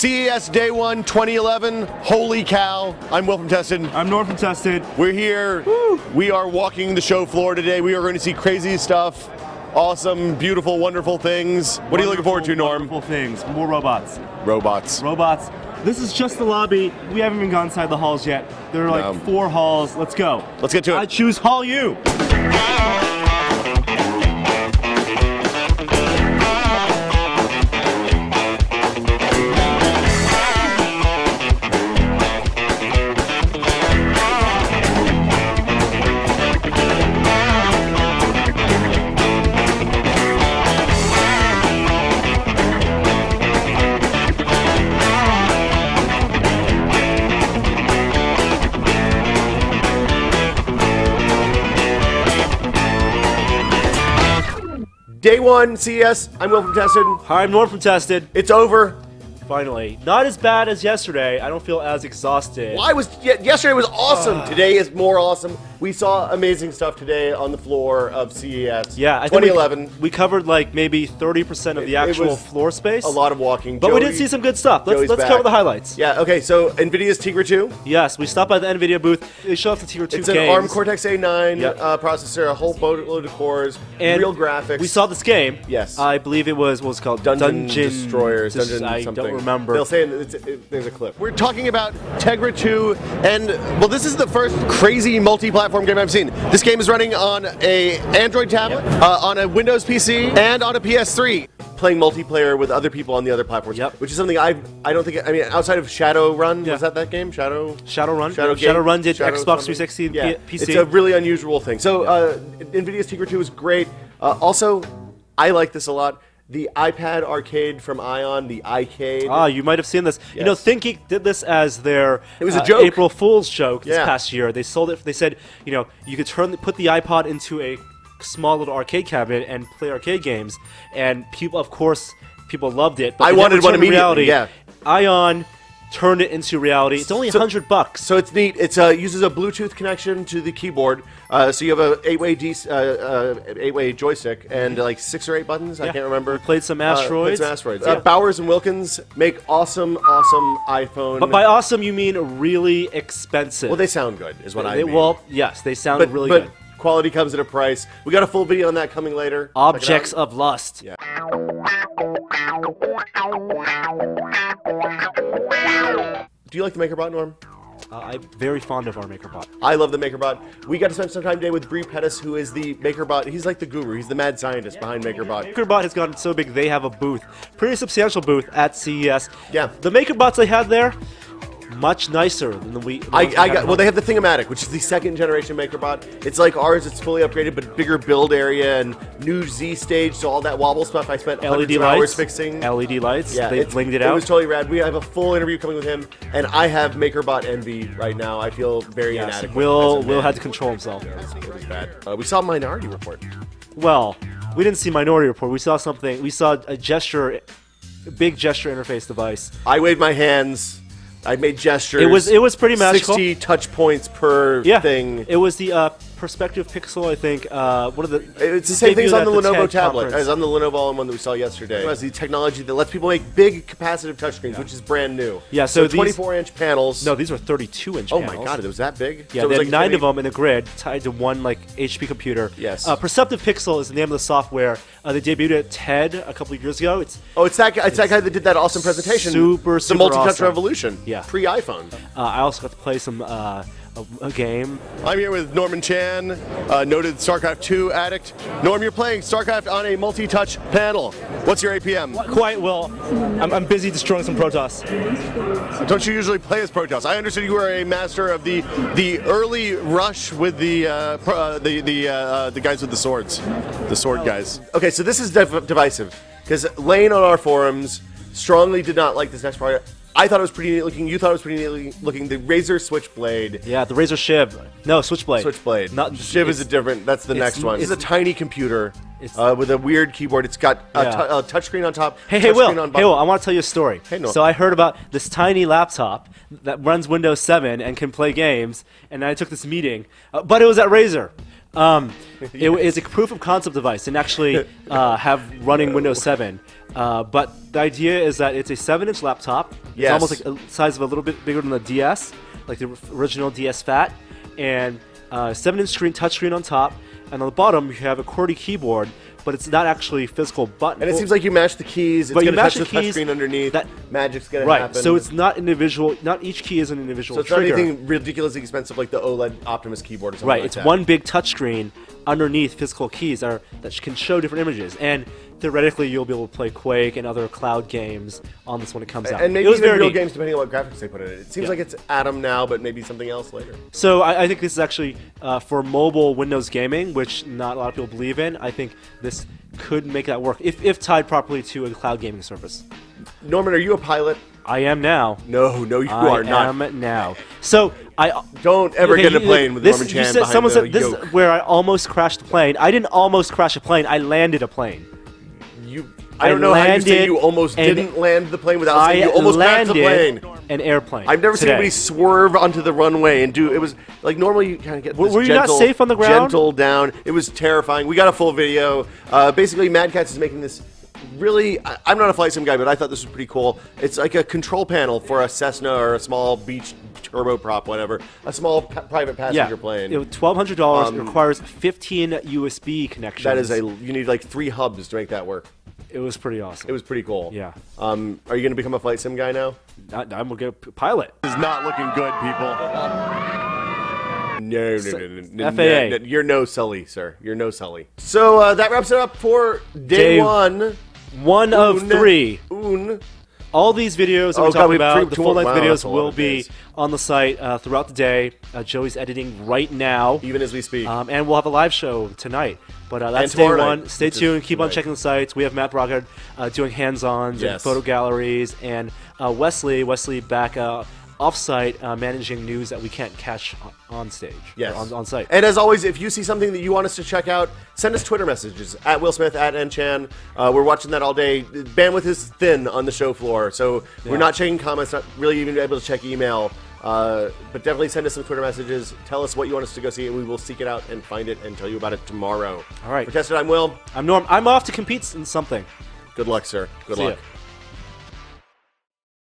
CES Day 1 2011. Holy cow. I'm Will from Tested. I'm Norm from Tested. We're here. Woo. We are walking the show floor today. We are going to see crazy stuff. Awesome, beautiful, wonderful things. What are you looking forward to, Norm? Wonderful things. More robots. Robots. Robots. This is just the lobby. We haven't even gone inside the halls yet. There are like 4 halls. Let's go. Let's get to it. I choose Hall U. Day 1 CES. I'm Will from Tested. Hi, I'm Norm from Tested. It's over. Finally. Not as bad as yesterday. I don't feel as exhausted. Why was yesterday was awesome. Today is more awesome. We saw amazing stuff today on the floor of CES. Yeah, I 2011. think we covered like maybe 30% of the actual floor space. A lot of walking. But we did see some good stuff. Let's cover the highlights. Yeah, okay, so NVIDIA's Tegra 2. Yes, we stopped by the NVIDIA booth. They showed off the Tegra 2 It's games. an ARM Cortex-A9 processor, a whole boatload of cores, and real graphics. We saw this game. Yes. I believe it was, what was it called? Dungeon Destroyers. Dungeon I something. don't remember. They'll say there's a clip. We're talking about Tegra 2, and, well, this is the first crazy multi-platform game I've seen. This game is running on a Android tablet, on a Windows PC, and on a PS3. Playing multiplayer with other people on the other platforms, which is something I don't think, I mean, outside of Shadowrun, was that game? Shadowrun? Shadowrun did Xbox 360, PC. It's a really unusual thing. So, NVIDIA's Tegra 2 is great. Also, I like this a lot. The iPad arcade from Ion, the iCade. Ah, you might have seen this. Yes. You know, ThinkGeek did this as their it was a joke. April Fool's joke this past year. They sold it. They said, you know, you could put the iPod into a small little arcade cabinet and play arcade games, and people, of course, people loved it. But I wanted one immediately. Yeah. Ion turned it into reality. It's only $100. So it's neat. It uses a Bluetooth connection to the keyboard. So you have a 8-way joystick and like 6 or 8 buttons. I can't remember. We played some Asteroids. Bowers and Wilkins make awesome iPhone. But by awesome, you mean really expensive. Well, they sound good, is what I mean. Well, yes, they sound really good. But quality comes at a price. We got a full video on that coming later. Objects of Lust. Yeah. Do you like the MakerBot, Norm? I'm very fond of our MakerBot. I love the MakerBot. We got to spend some time today with Bree Pettis, who is the MakerBot. He's like the guru. He's the mad scientist behind MakerBot. MakerBot has gotten so big, they have a booth. Pretty substantial booth at CES. Yeah. The MakerBots they had there, much nicer than the well, they have the Thingomatic, which is the 2nd generation MakerBot. It's like ours. It's fully upgraded, but bigger build area and new Z stage. So all that wobble stuff I spent hundreds of hours fixing. LED lights. Yeah, they blinged it out. It was totally rad. We have a full interview coming with him, and I have MakerBot envy right now. I feel very inadequate. Will had to control himself. It was bad. We saw Minority Report. Well, we didn't see Minority Report. We saw something. We saw a big gesture interface device. I waved my hands. I made gestures. It was pretty magical. 60 touch points per thing. It was the Perspective Pixel, I think. One of the. It's the same thing as on the Lenovo tablet, as on the Lenovo all-in-one that we saw yesterday. It has the technology that lets people make big capacitive touchscreens, which is brand new. Yeah, so 24-inch panels. No, these were 32-inch panels. panels. Oh my god, it was that big? Yeah, so they had 9 of them in the grid tied to one HP computer. Yes. Perceptive Pixel is the name of the software. They debuted at TED a couple of years ago. It's that guy. It's that guy that did that awesome presentation. Super the multi-touch awesome. Revolution. Yeah. Pre-iPhone. I also got to play some a game. I'm here with Norman Chan, noted StarCraft 2 addict. Norm, you're playing StarCraft on a multi-touch panel. What's your APM? Quite well. I'm busy destroying some Protoss. Don't you usually play as Protoss? I understood you were a master of the early rush with the guys with the swords, the sword guys. Okay, so this is divisive because Lane on our forums strongly did not like this next part. I thought it was pretty neat looking. You thought it was pretty neat looking. The Razor Switchblade. Yeah, the Razor Shiv. No, Switchblade. Switchblade. Shiv is a different. That's the next one. It's a tiny computer with a weird keyboard. It's got a touchscreen on top. Hey, Will. I want to tell you a story. Hey, Norm. So I heard about this tiny laptop that runs Windows 7 and can play games, and I took this meeting. But it was at Razer. It is a proof of concept device and actually have running Windows 7. But the idea is that it's a 7-inch laptop. It's almost like the size of a little bit bigger than the DS, like the original DS Fat, and 7-inch screen, touchscreen on top, and on the bottom you have a QWERTY keyboard. But it's not actually physical button. And it seems like you mash the keys. It's going to touch the touchscreen underneath. Magic's going to happen. Right. So it's not individual. Not each key is an individual trigger. So it's not anything ridiculously expensive like the OLED Optimus keyboard or something like that. Right. It's one big touchscreen underneath physical keys that can show different images. And theoretically, you'll be able to play Quake and other cloud games on this when it comes out. And maybe even real games, depending on what graphics they put in it. It seems like it's Atom now, but maybe something else later. So I think this is actually for mobile Windows gaming, which not a lot of people believe in. I think this could make that work if tied properly to a cloud gaming service. Norman, are you a pilot? I am now. No, you are not. I am now. So don't ever get in a plane with Norman Chan behind someone said the this yoke. is where I almost crashed a plane. I didn't almost crash a plane. I landed a plane. I don't know how you say you almost didn't land the plane without saying you almost crashed the plane. An airplane. I've never seen anybody swerve onto the runway and do. It was like normally you kind of get. This were you not safe on the ground? Gentle down. It was terrifying. We got a full video. Basically, Mad Catz is making this. Really, I'm not a flight sim guy, but I thought this was pretty cool. It's like a control panel for a Cessna or a small beach turboprop, whatever. A small private passenger plane. $1,200. Requires 15 USB connections. That is you need like 3 hubs to make that work. It was pretty awesome. It was pretty cool. Yeah. Are you going to become a flight sim guy now? I'm going to get a pilot. This is not looking good, people. No. FAA. You're no Sully, sir. You're no Sully. So that wraps it up for day 1. 1 of 3. Un. All these videos that we're talking about, the full-length videos, will be days. on the site throughout the day. Joey's editing right now. Even as we speak. And we'll have a live show tonight. But that's day 1. Stay tuned. Keep on checking the sites. We have Matt Brockard doing hands-ons and photo galleries. And Wesley back off-site managing news that we can't catch on stage. Yes. On site. And as always, if you see something that you want us to check out, send us Twitter messages at Will Smith, at nchan. We're watching that all day. Bandwidth is thin on the show floor, so we're not checking comments, not really even able to check email. But definitely send us some Twitter messages. Tell us what you want us to go see, and we will seek it out and find it and tell you about it tomorrow. All right. For Tested, I'm Will. I'm Norm. I'm off to compete in something. Good luck, sir. Good luck. Ya.